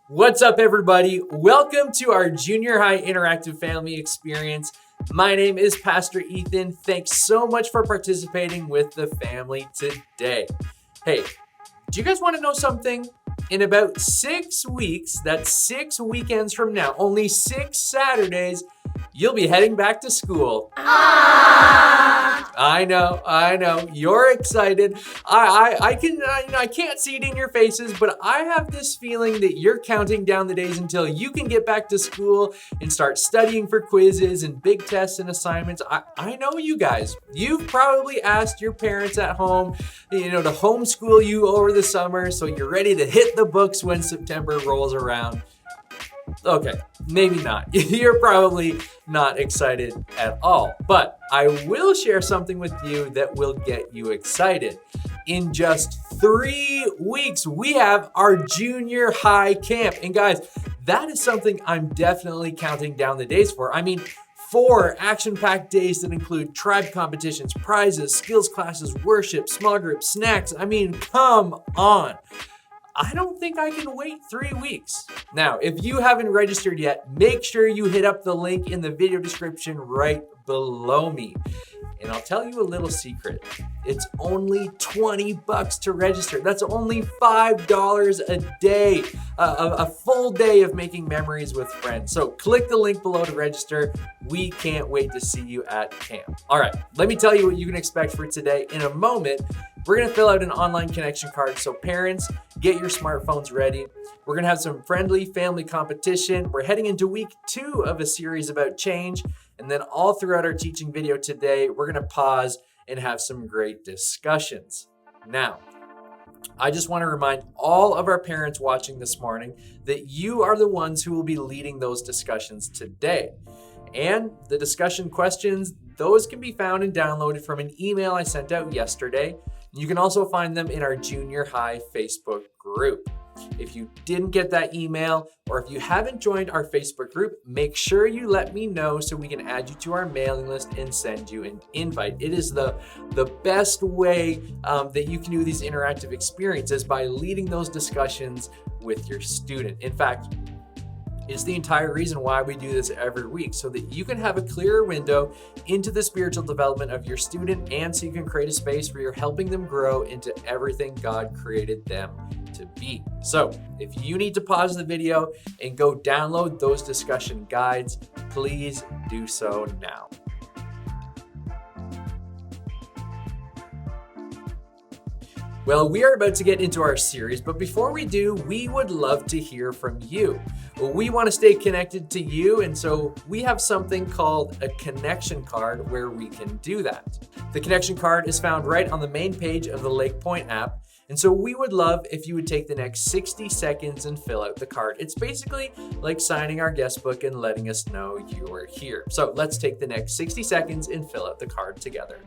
What's up, everybody? Welcome to our junior high interactive family experience. My name is Pastor Ethan. Thanks so much for participating with the family today. Hey, do you guys want to know something? In about 6 weeks, that's 6 weekends from now, only 6 Saturdays, you'll be heading back to school. I know. You're excited. I can't see it in your faces, but I have this feeling that you're counting down the days until you can get back to school and start studying for quizzes and big tests and assignments. I know you guys. You've probably asked your parents at home, to homeschool you over the summer so you're ready to hit the books when September rolls around. Okay, maybe not. You're probably not excited at all, but I will share something with you that will get you excited. In just 3 weeks, we have our junior high camp. And guys, that is something I'm definitely counting down the days for. 4 action-packed days that include tribe competitions, prizes, skills classes, worship, small groups, snacks. Come on. I don't think I can wait 3 weeks. Now, if you haven't registered yet, make sure you hit up the link in the video description right below me. And I'll tell you a little secret. It's only $20 to register. That's only $5 a day, a full day of making memories with friends. So click the link below to register. We can't wait to see you at camp. All right, let me tell you what you can expect for today. In a moment, we're gonna fill out an online connection card. So parents, get your smartphones ready. We're gonna have some friendly family competition. We're heading into week 2 of a series about change. And then all throughout our teaching video today, we're gonna pause and have some great discussions. Now, I just want to remind all of our parents watching this morning that you are the ones who will be leading those discussions today. And the discussion questions, those can be found and downloaded from an email I sent out yesterday. You can also find them in our junior high Facebook group. If you didn't get that email, or if you haven't joined our Facebook group, make sure you let me know so we can add you to our mailing list and send you an invite. It is the best way that you can do these interactive experiences by leading those discussions with your student. In fact, it's the entire reason why we do this every week, so that you can have a clearer window into the spiritual development of your student, and so you can create a space where you're helping them grow into everything God created them to be. So if you need to pause the video and go download those discussion guides, please do so now. Well, we are about to get into our series, but before we do, we would love to hear from you. We want to stay connected to you, and so we have something called a connection card where we can do that. The connection card is found right on the main page of the LakePoint app, and so we would love if you would take the next 60 seconds and fill out the card. It's basically like signing our guest book and letting us know you are here. So let's take the next 60 seconds and fill out the card together.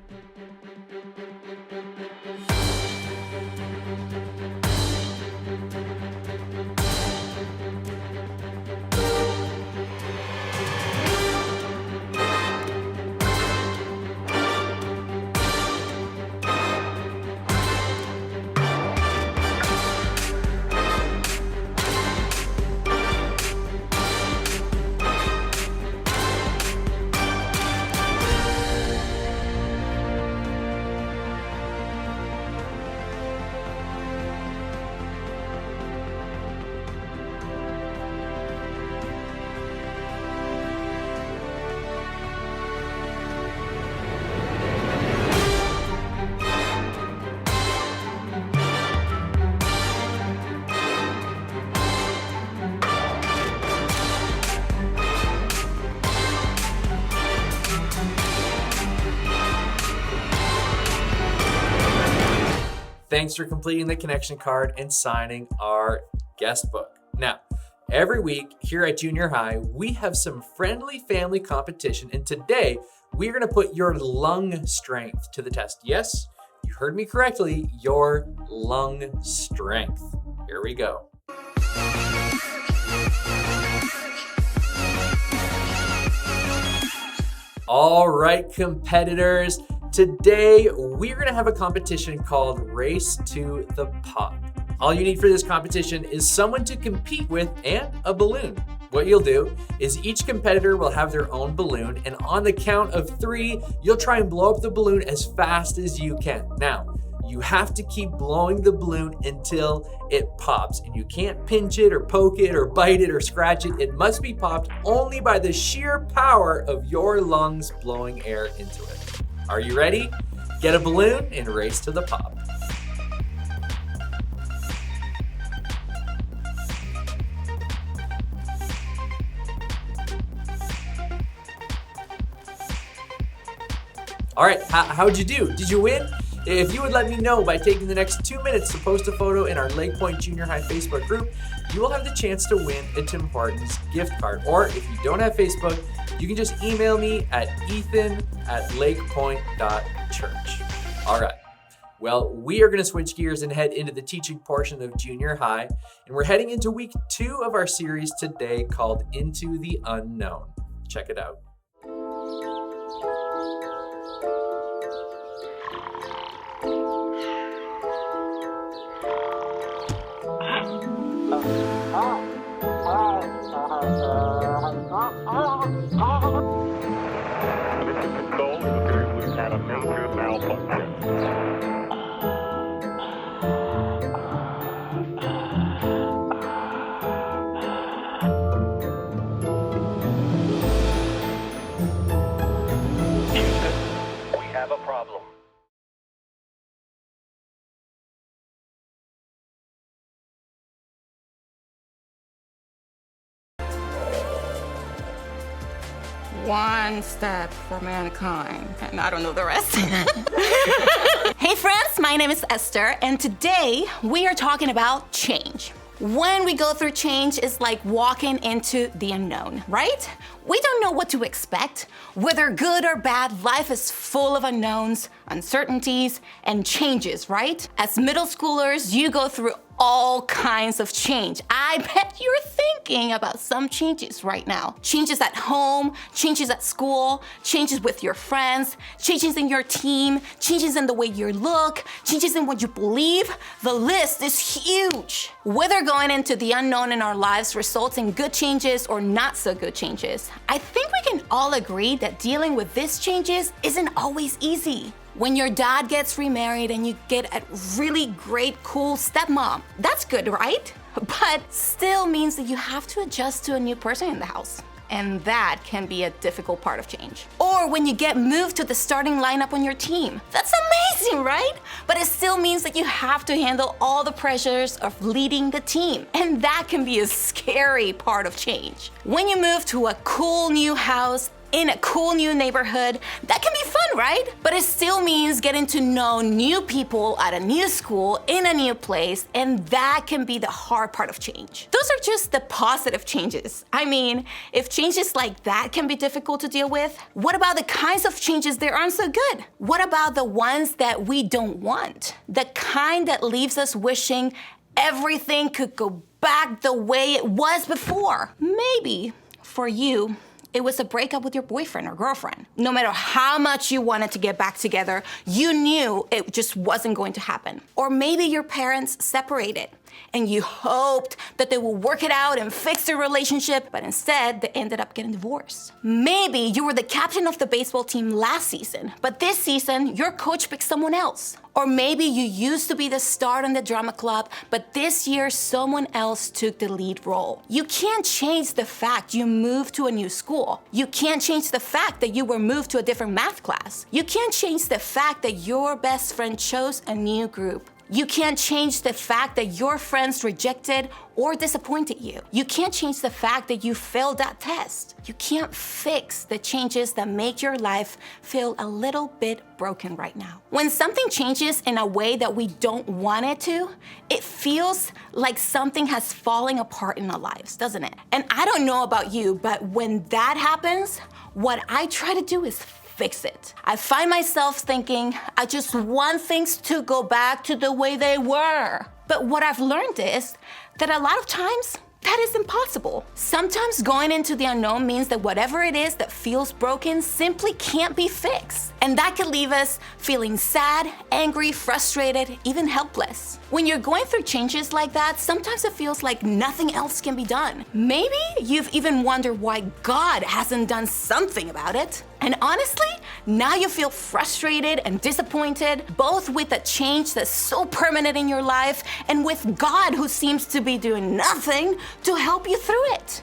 Thanks for completing the connection card and signing our guest book. Now, every week here at Junior High, we have some friendly family competition, and today we're going to put your lung strength to the test. Yes, you heard me correctly, your lung strength. Here we go. All right, competitors. Today, we're going to have a competition called Race to the Pop. All you need for this competition is someone to compete with and a balloon. What you'll do is each competitor will have their own balloon, and on the count of 3, you'll try and blow up the balloon as fast as you can. Now, you have to keep blowing the balloon until it pops, and you can't pinch it or poke it or bite it or scratch it. It must be popped only by the sheer power of your lungs blowing air into it. Are you ready? Get a balloon and race to the pop. All right, how'd you do? Did you win? If you would let me know by taking the next 2 minutes to post a photo in our LakePoint Junior High Facebook group, you will have the chance to win a Tim Hortons gift card. Or if you don't have Facebook, you can just email me at ethan@lakepoint.church. All right. Well, we are going to switch gears and head into the teaching portion of junior high, and we're heading into week 2 of our series today called Into the Unknown. Check it out. One step for mankind, and I don't know the rest. Hey friends, my name is Esther, and today we are talking about change. When we go through change, it's like walking into the unknown, right? We don't know what to expect. Whether good or bad, life is full of unknowns, uncertainties, and changes, right? As middle schoolers, you go through all kinds of change. I bet you're thinking about some changes right now. Changes at home, changes at school, changes with your friends, changes in your team, changes in the way you look, changes in what you believe. The list is huge. Whether going into the unknown in our lives results in good changes or not so good changes, I think we can all agree that dealing with these changes isn't always easy. When your dad gets remarried and you get a really great, cool stepmom, that's good, right? But still means that you have to adjust to a new person in the house. And that can be a difficult part of change. Or when you get moved to the starting lineup on your team. That's amazing, right? But it still means that you have to handle all the pressures of leading the team. And that can be a scary part of change. When you move to a cool new house, in a cool new neighborhood, that can be fun, right? But it still means getting to know new people at a new school, in a new place, and that can be the hard part of change. Those are just the positive changes. I mean, if changes like that can be difficult to deal with, what about the kinds of changes that aren't so good? What about the ones that we don't want? The kind that leaves us wishing everything could go back the way it was before. Maybe for you, it was a breakup with your boyfriend or girlfriend. No matter how much you wanted to get back together, you knew it just wasn't going to happen. Or maybe your parents separated and you hoped that they would work it out and fix their relationship, but instead they ended up getting divorced. Maybe you were the captain of the baseball team last season, but this season your coach picked someone else. Or maybe you used to be the star in the drama club, but this year someone else took the lead role. You can't change the fact you moved to a new school. You can't change the fact that you were moved to a different math class. You can't change the fact that your best friend chose a new group. You can't change the fact that your friends rejected or disappointed you. You can't change the fact that you failed that test. You can't fix the changes that make your life feel a little bit broken right now. When something changes in a way that we don't want it to, it feels like something has fallen apart in our lives, doesn't it? And I don't know about you, but when that happens, what I try to do is fix it. I find myself thinking, I just want things to go back to the way they were. But what I've learned is that a lot of times, that is impossible. Sometimes going into the unknown means that whatever it is that feels broken simply can't be fixed. And that can leave us feeling sad, angry, frustrated, even helpless. When you're going through changes like that, sometimes it feels like nothing else can be done. Maybe you've even wondered why God hasn't done something about it. And honestly, now you feel frustrated and disappointed, both with a change that's so permanent in your life and with God who seems to be doing nothing to help you through it.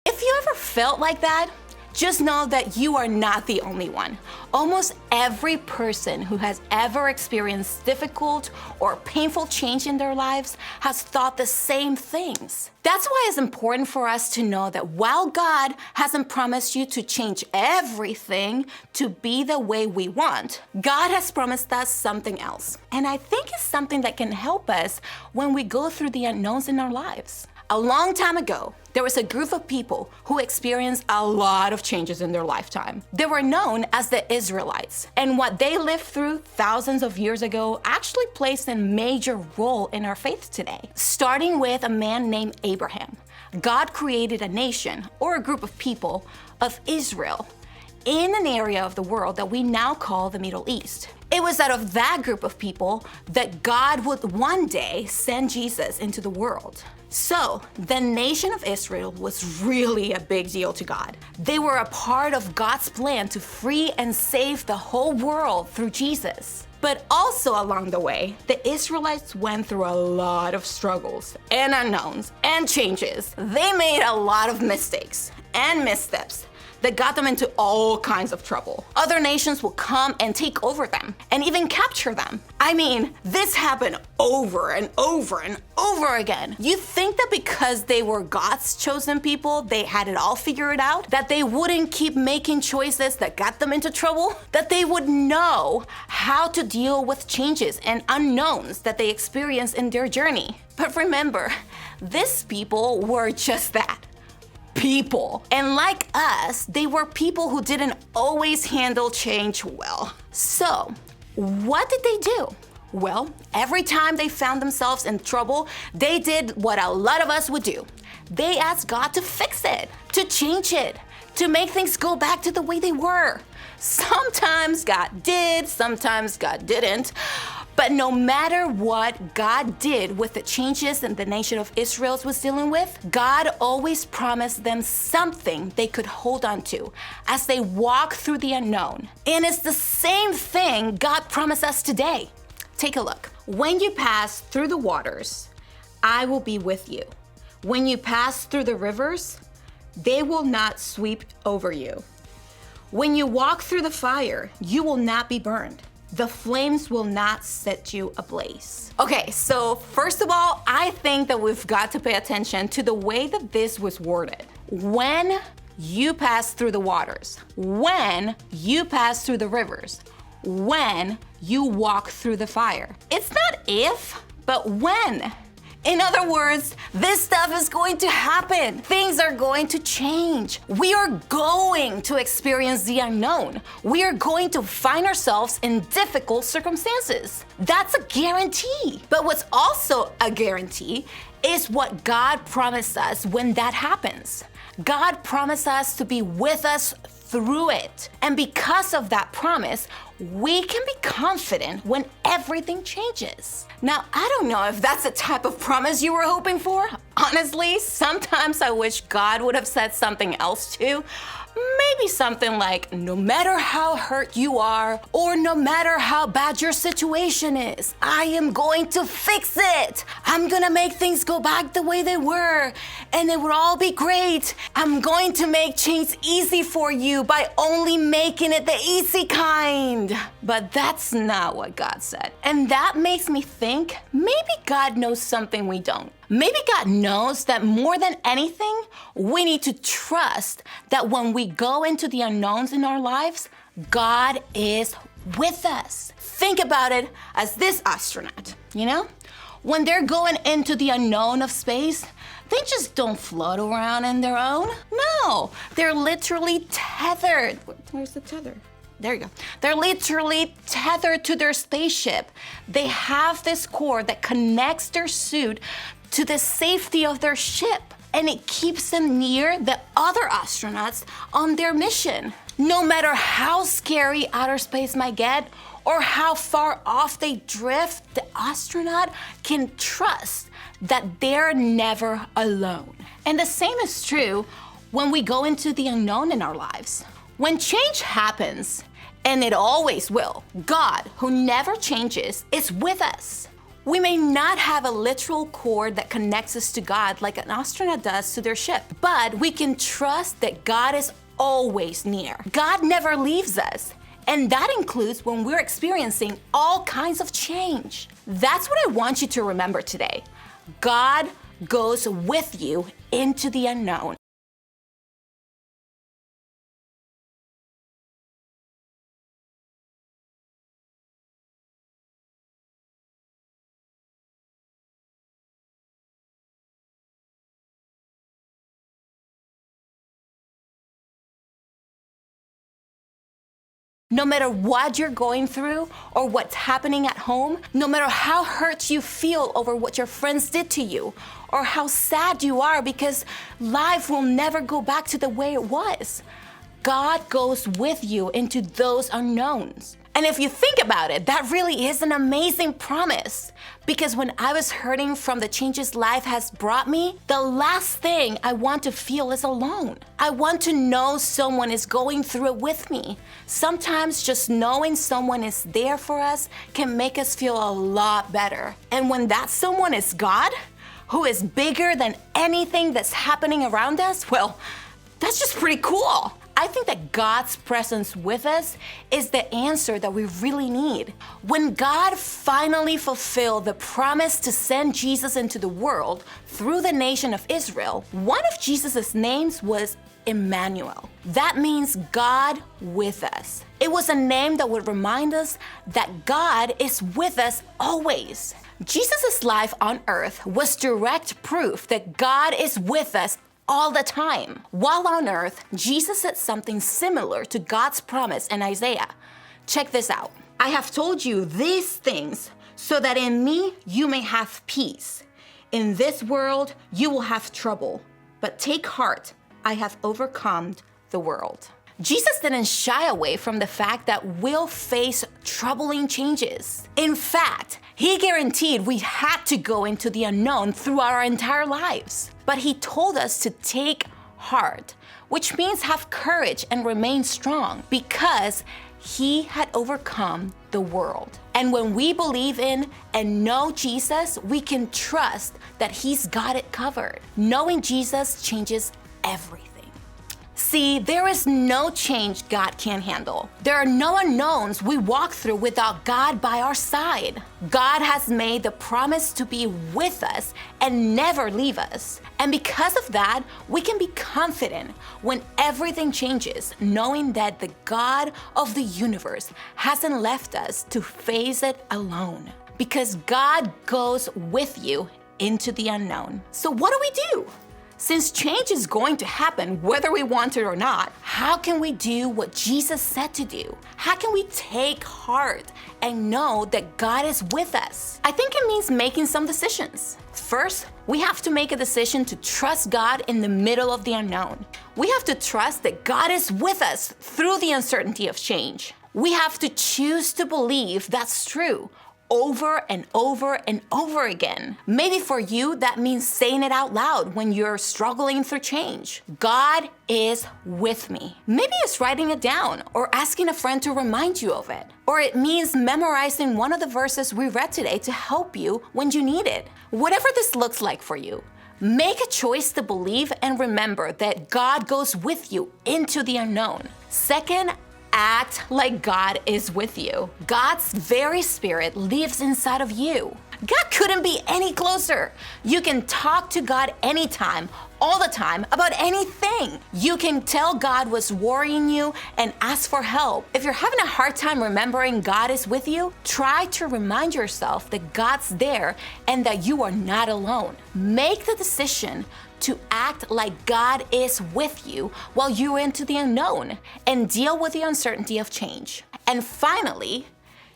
If you ever felt like that, just know that you are not the only one. Almost every person who has ever experienced difficult or painful change in their lives has thought the same things. That's why it's important for us to know that while God hasn't promised you to change everything to be the way we want, God has promised us something else. And I think it's something that can help us when we go through the unknowns in our lives. A long time ago, there was a group of people who experienced a lot of changes in their lifetime. They were known as the Israelites, and what they lived through thousands of years ago actually plays a major role in our faith today. Starting with a man named Abraham, God created a nation or a group of people of Israel in an area of the world that we now call the Middle East. It was out of that group of people that God would one day send Jesus into the world. So, the nation of Israel was really a big deal to God. They were a part of God's plan to free and save the whole world through Jesus. But also along the way, the Israelites went through a lot of struggles and unknowns and changes. They made a lot of mistakes and missteps that got them into all kinds of trouble. Other nations will come and take over them and even capture them. I mean, this happened over and over and over again. You think that because they were God's chosen people, they had it all figured out? That they wouldn't keep making choices that got them into trouble? That they would know how to deal with changes and unknowns that they experienced in their journey? But remember, these people were just that. People. And like us, they were people who didn't always handle change well. So, what did they do? Well, every time they found themselves in trouble, they did what a lot of us would do. They asked God to fix it, to change it, to make things go back to the way they were. Sometimes God did, sometimes God didn't. But no matter what God did with the changes that the nation of Israel was dealing with, God always promised them something they could hold on to as they walk through the unknown. And it's the same thing God promised us today. Take a look. When you pass through the waters, I will be with you. When you pass through the rivers, they will not sweep over you. When you walk through the fire, you will not be burned. The flames will not set you ablaze. Okay, so first of all, I think that we've got to pay attention to the way that this was worded. When you pass through the waters, when you pass through the rivers, when you walk through the fire. It's not if, but when. In other words, this stuff is going to happen. Things are going to change. We are going to experience the unknown. We are going to find ourselves in difficult circumstances. That's a guarantee. But what's also a guarantee is what God promised us when that happens. God promised us to be with us through it. And because of that promise, we can be confident when everything changes. Now, I don't know if that's the type of promise you were hoping for. Honestly, sometimes I wish God would have said something else too. Maybe something like, no matter how hurt you are, or no matter how bad your situation is, I am going to fix it. I'm gonna make things go back the way they were, and it will all be great. I'm going to make change easy for you by only making it the easy kind. But that's not what God said. And that makes me think maybe God knows something we don't. Maybe God knows that more than anything, we need to trust that when we go into the unknowns in our lives, God is with us. Think about it as this astronaut, you know? When they're going into the unknown of space, They just don't float around on their own. No, they're literally tethered. Where's the tether? There you go. They're literally tethered to their spaceship. They have this cord that connects their suit to the safety of their ship, and it keeps them near the other astronauts on their mission. No matter how scary outer space might get or how far off they drift, the astronaut can trust that they're never alone. And the same is true when we go into the unknown in our lives. When change happens, and it always will, God, who never changes, is with us. We may not have a literal cord that connects us to God like an astronaut does to their ship, but we can trust that God is always near. God never leaves us, and that includes when we're experiencing all kinds of change. That's what I want you to remember today. God goes with you into the unknown. No matter what you're going through or what's happening at home, no matter how hurt you feel over what your friends did to you, or how sad you are because life will never go back to the way it was, God goes with you into those unknowns. And if you think about it, that really is an amazing promise. Because when I was hurting from the changes life has brought me, the last thing I want to feel is alone. I want to know someone is going through it with me. Sometimes just knowing someone is there for us can make us feel a lot better. And when that someone is God, who is bigger than anything that's happening around us, well, that's just pretty cool. I think that God's presence with us is the answer that we really need. When God finally fulfilled the promise to send Jesus into the world through the nation of Israel, one of Jesus' names was Emmanuel. That means God with us. It was a name that would remind us that God is with us always. Jesus' life on earth was direct proof that God is with us all the time. While on earth, Jesus said something similar to God's promise in Isaiah. Check this out. I have told you these things so that in me you may have peace. In this world you will have trouble, but take heart, I have overcome the world. Jesus didn't shy away from the fact that we'll face troubling changes. In fact, he guaranteed we had to go into the unknown throughout our entire lives. But he told us to take heart, which means have courage and remain strong, because he had overcome the world. And when we believe in and know Jesus, we can trust that he's got it covered. Knowing Jesus changes everything. See, there is no change God can't handle. There are no unknowns we walk through without God by our side. God has made the promise to be with us and never leave us. And because of that, we can be confident when everything changes, knowing that the God of the universe hasn't left us to face it alone. Because God goes with you into the unknown. So what do we do? Since change is going to happen whether we want it or not, how can we do what Jesus said to do? How can we take heart and know that God is with us? I think it means making some decisions. First, we have to make a decision to trust God in the middle of the unknown. We have to trust that God is with us through the uncertainty of change. We have to choose to believe that's true over and over and over again. Maybe for you, that means saying it out loud when you're struggling through change. God is with me. Maybe it's writing it down or asking a friend to remind you of it. Or it means memorizing one of the verses we read today to help you when you need it. Whatever this looks like for you, make a choice to believe and remember that God goes with you into the unknown. Second, act like God is with you. God's very spirit lives inside of you. God couldn't be any closer. You can talk to God anytime, all the time, about anything. You can tell God what's worrying you and ask for help. If you're having a hard time remembering God is with you, try to remind yourself that God's there and that you are not alone. Make the decision to act like God is with you while you're into the unknown and deal with the uncertainty of change. And finally,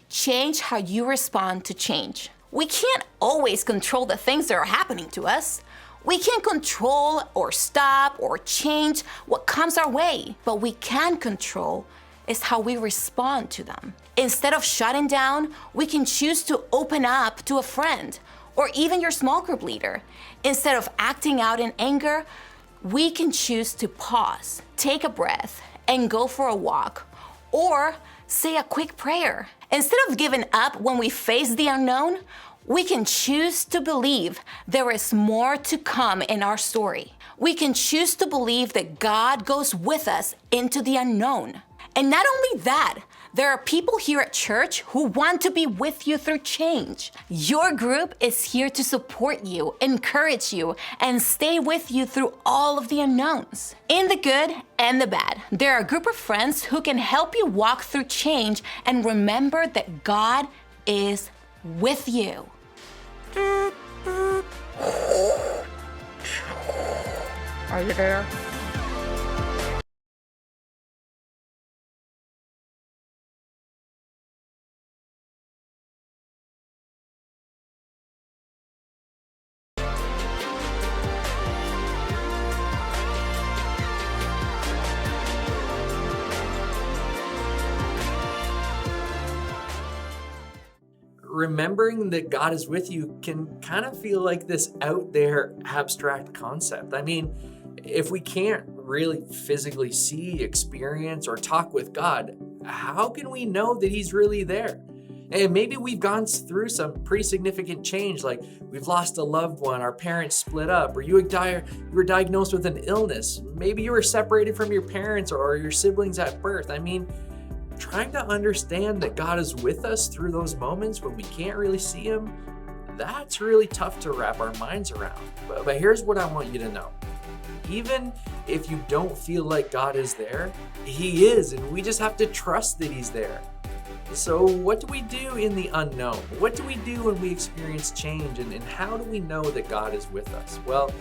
change how you respond to change. We can't always control the things that are happening to us. We can't control or stop or change what comes our way, but we can control is how we respond to them. Instead of shutting down, we can choose to open up to a friend or even your small group leader. Instead of acting out in anger, we can choose to pause, take a breath, and go for a walk, or say a quick prayer. Instead of giving up when we face the unknown, we can choose to believe there is more to come in our story. We can choose to believe that God goes with us into the unknown. And not only that, there are people here at church who want to be with you through change. Your group is here to support you, encourage you, and stay with you through all of the unknowns. In the good and the bad, there are a group of friends who can help you walk through change and remember that God is with you. Are you there? Remembering that God is with you can kind of feel like this out there abstract concept. I mean, if we can't really physically see, experience, or talk with God, how can we know that He's really there? And maybe we've gone through some pretty significant change, like we've lost a loved one, our parents split up, or you were diagnosed with an illness. Maybe you were separated from your parents or your siblings at birth. I mean, trying to understand that God is with us through those moments when we can't really see Him, that's really tough to wrap our minds around. But here's what I want you to know. Even if you don't feel like God is there, He is, and we just have to trust that He's there. So what do we do in the unknown? What do we do when we experience change, and how do we know that God is with us? Well,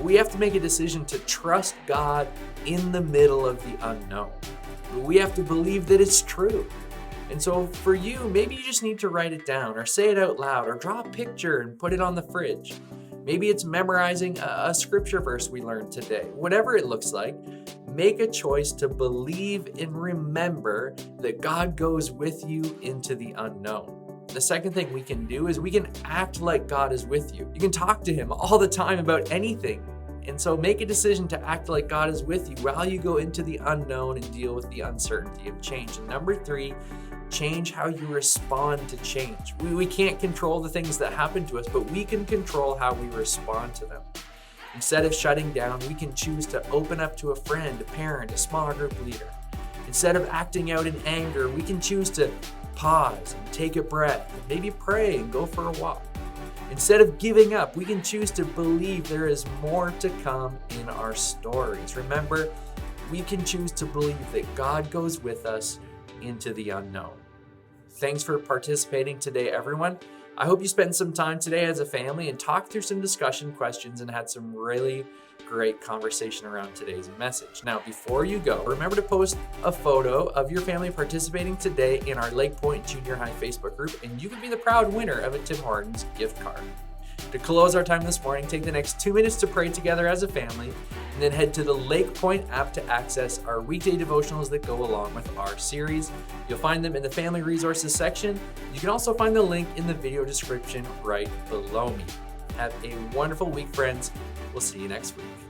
we have to make a decision to trust God in the middle of the unknown. We have to believe that it's true. And so for you, maybe you just need to write it down or say it out loud or draw a picture and put it on the fridge. Maybe it's memorizing a scripture verse we learned today. Whatever it looks like, make a choice to believe and remember that God goes with you into the unknown. The second thing we can do is we can act like God is with you. You can talk to Him all the time about anything. And so make a decision to act like God is with you while you go into the unknown and deal with the uncertainty of change. And number 3, change how you respond to change. We can't control the things that happen to us, but we can control how we respond to them. Instead of shutting down, we can choose to open up to a friend, a parent, a small group leader. Instead of acting out in anger, we can choose to pause and take a breath and maybe pray and go for a walk. Instead of giving up, we can choose to believe there is more to come in our stories. Remember, we can choose to believe that God goes with us into the unknown. Thanks for participating today, everyone. I hope you spent some time today as a family and talked through some discussion questions and had some really great conversation around today's message. Now, before you go, remember to post a photo of your family participating today in our LakePoint Junior High Facebook group, and you can be the proud winner of a Tim Hortons gift card. To close our time this morning, take the next 2 minutes to pray together as a family, and then head to the LakePoint app to access our weekday devotionals that go along with our series. You'll find them in the Family Resources section. You can also find the link in the video description right below me. Have a wonderful week, friends. We'll see you next week.